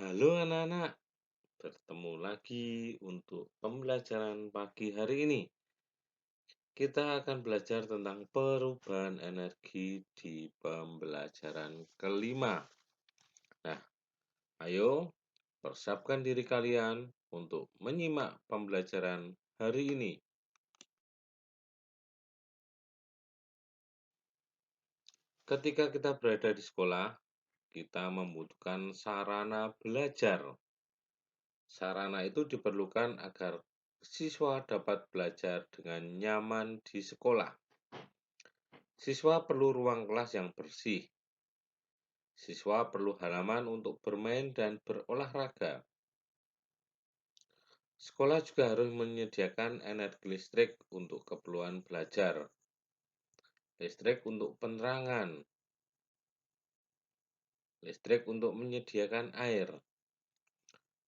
Halo anak-anak, bertemu lagi untuk pembelajaran pagi hari ini. Kita akan belajar tentang perubahan energi di pembelajaran kelima. Nah, ayo persiapkan diri kalian untuk menyimak pembelajaran hari ini. Ketika kita berada di sekolah, kita membutuhkan sarana belajar. Sarana itu diperlukan agar siswa dapat belajar dengan nyaman di sekolah. Siswa perlu ruang kelas yang bersih. Siswa perlu halaman untuk bermain dan berolahraga. Sekolah juga harus menyediakan energi listrik untuk keperluan belajar, listrik untuk penerangan, listrik untuk menyediakan air,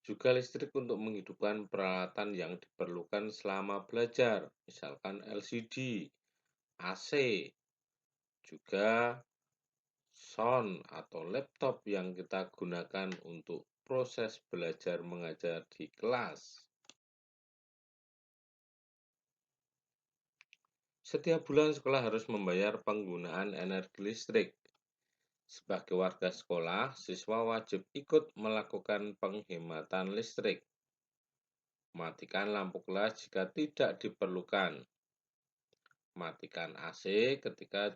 juga listrik untuk menghidupkan peralatan yang diperlukan selama belajar, misalkan LCD, AC, juga sound atau laptop yang kita gunakan untuk proses belajar mengajar di kelas. Setiap bulan sekolah harus membayar penggunaan energi listrik. Sebagai warga sekolah, siswa wajib ikut melakukan penghematan listrik. Matikan lampu kelas jika tidak diperlukan. Matikan AC ketika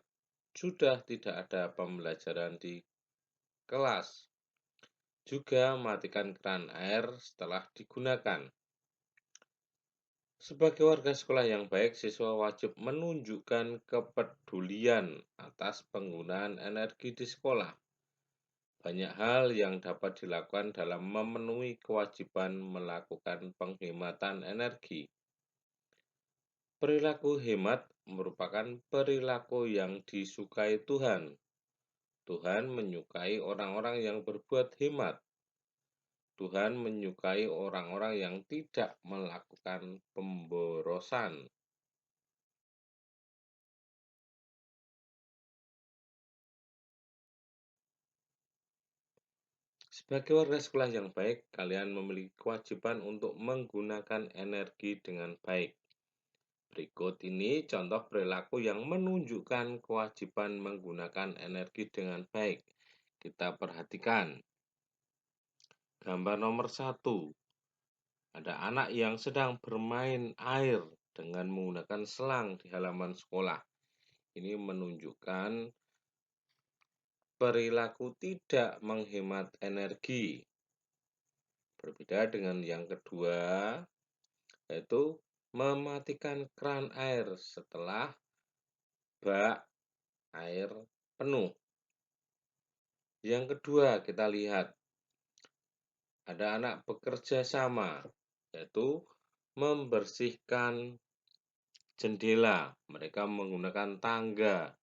sudah tidak ada pembelajaran di kelas. Juga matikan keran air setelah digunakan. Sebagai warga sekolah yang baik, siswa wajib menunjukkan kepedulian atas penggunaan energi di sekolah. Banyak hal yang dapat dilakukan dalam memenuhi kewajiban melakukan penghematan energi. Perilaku hemat merupakan perilaku yang disukai Tuhan. Tuhan menyukai orang-orang yang berbuat hemat. Tuhan menyukai orang-orang yang tidak melakukan pemborosan. Sebagai warga sekolah yang baik, kalian memiliki kewajiban untuk menggunakan energi dengan baik. Berikut ini contoh perilaku yang menunjukkan kewajiban menggunakan energi dengan baik. Kita perhatikan. Gambar nomor 1. Ada anak yang sedang bermain air dengan menggunakan selang di halaman sekolah. Ini menunjukkan perilaku tidak menghemat energi. Berbeda dengan yang kedua, yaitu mematikan keran air setelah bak air penuh. Yang kedua, kita lihat ada anak bekerja sama, yaitu membersihkan jendela. Mereka menggunakan tangga,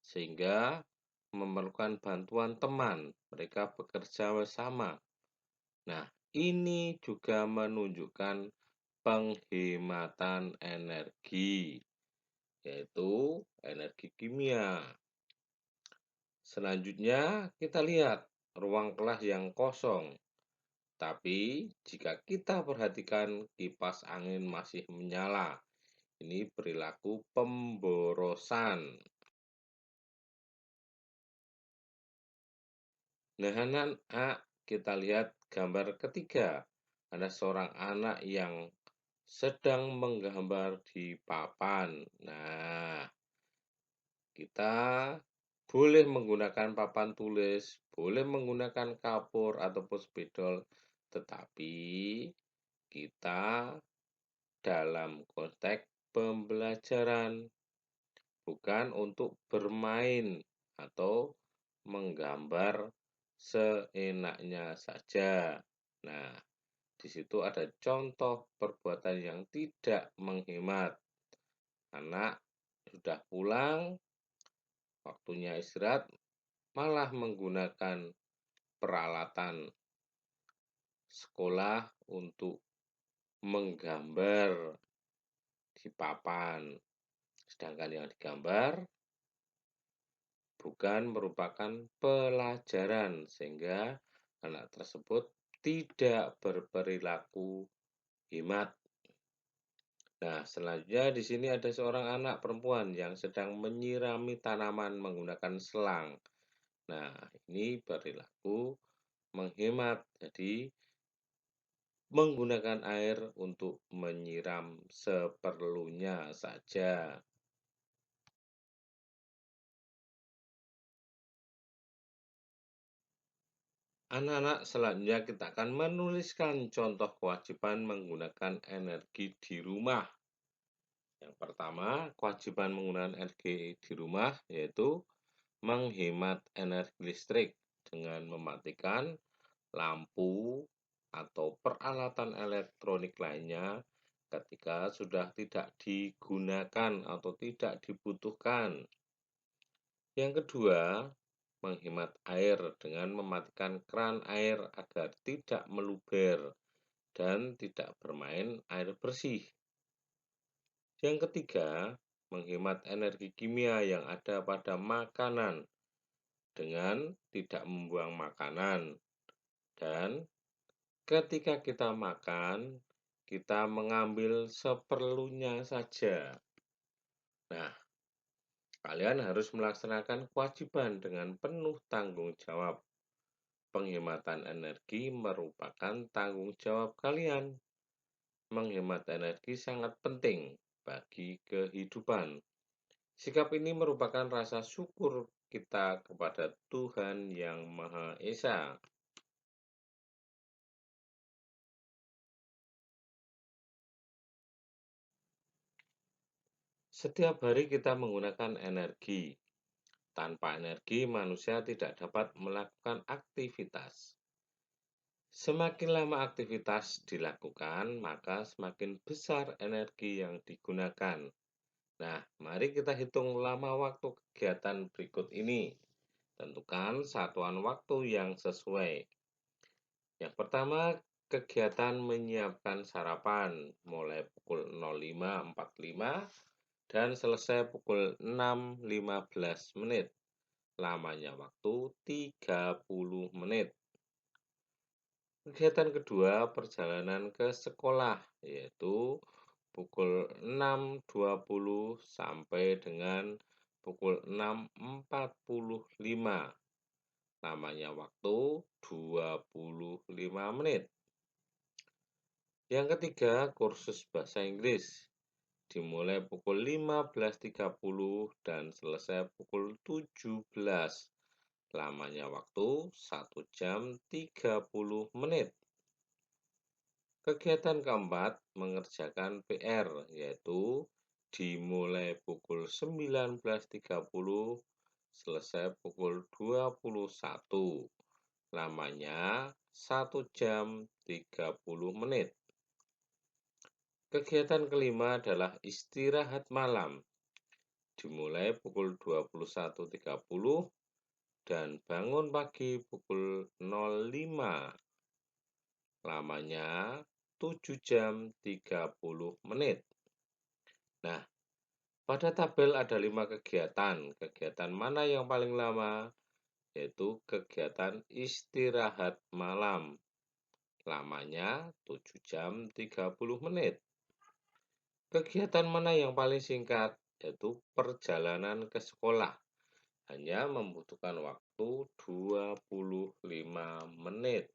sehingga memerlukan bantuan teman. Mereka bekerja bersama. Nah, ini juga menunjukkan penghematan energi, yaitu energi kimia. Selanjutnya, kita lihat ruang kelas yang kosong. Tapi, jika kita perhatikan kipas angin masih menyala, ini perilaku pemborosan. Nah, anak, kita lihat gambar ketiga. Ada seorang anak yang sedang menggambar di papan. Nah, kita boleh menggunakan papan tulis, boleh menggunakan kapur ataupun spidol, tetapi kita dalam konteks pembelajaran, bukan untuk bermain atau menggambar seenaknya saja. Nah, di situ ada contoh perbuatan yang tidak menghemat. Anak sudah pulang, waktunya istirahat, malah menggunakan peralatan sekolah untuk menggambar di papan. Sedangkan yang digambar bukan merupakan pelajaran, sehingga anak tersebut tidak berperilaku hemat. Nah, selanjutnya di sini ada seorang anak perempuan yang sedang menyirami tanaman menggunakan selang. Nah, ini perilaku menghemat. Jadi, menggunakan air untuk menyiram seperlunya saja. Anak-anak, selanjutnya kita akan menuliskan contoh kewajiban menggunakan energi di rumah. Yang pertama, kewajiban menggunakan energi di rumah yaitu menghemat energi listrik dengan mematikan lampu atau peralatan elektronik lainnya ketika sudah tidak digunakan atau tidak dibutuhkan. Yang kedua, menghemat air dengan mematikan keran air agar tidak meluber dan tidak bermain air bersih. Yang ketiga, menghemat energi kimia yang ada pada makanan dengan tidak membuang makanan. Dan ketika kita makan, kita mengambil seperlunya saja. Nah, kalian harus melaksanakan kewajiban dengan penuh tanggung jawab. Penghematan energi merupakan tanggung jawab kalian. Menghemat energi sangat penting bagi kehidupan. Sikap ini merupakan rasa syukur kita kepada Tuhan Yang Maha Esa. Setiap hari kita menggunakan energi. Tanpa energi, manusia tidak dapat melakukan aktivitas. Semakin lama aktivitas dilakukan, maka semakin besar energi yang digunakan. Nah, mari kita hitung lama waktu kegiatan berikut ini. Tentukan satuan waktu yang sesuai. Yang pertama, kegiatan menyiapkan sarapan mulai pukul 05.45 dan selesai pukul 6.15 menit. Lamanya waktu 30 menit. Kegiatan kedua, perjalanan ke sekolah, yaitu pukul 6.20 sampai dengan pukul 6.45. Lamanya waktu 25 menit. Yang ketiga, kursus bahasa Inggris. Dimulai pukul 15.30 dan selesai pukul 17. Lamanya waktu 1 jam 30 menit. Kegiatan keempat, mengerjakan PR, yaitu dimulai pukul 19.30, selesai pukul 21. Lamanya 1 jam 30 menit. Kegiatan kelima adalah istirahat malam. Dimulai pukul 21.30 dan bangun pagi pukul 05. Lamanya 7 jam 30 menit. Nah, pada tabel ada 5 kegiatan. Kegiatan mana yang paling lama? Yaitu kegiatan istirahat malam. Lamanya 7 jam 30 menit. Kegiatan mana yang paling singkat? Yaitu perjalanan ke sekolah. Hanya membutuhkan waktu 25 menit.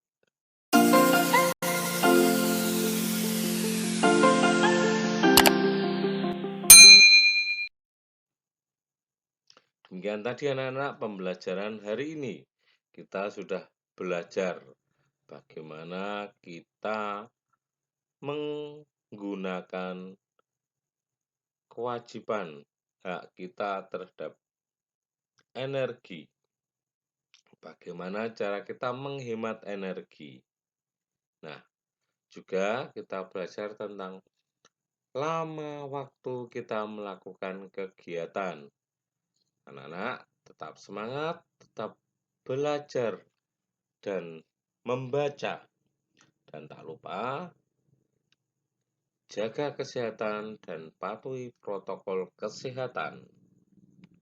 Demikian tadi anak-anak pembelajaran hari ini. Kita sudah belajar bagaimana kita menggunakan kewajiban hak kita terhadap energi. Bagaimana cara kita menghemat energi. Nah, juga kita belajar tentang lama waktu kita melakukan kegiatan. Anak-anak tetap semangat, tetap belajar, dan membaca. Dan tak lupa, jaga kesehatan dan patuhi protokol kesehatan.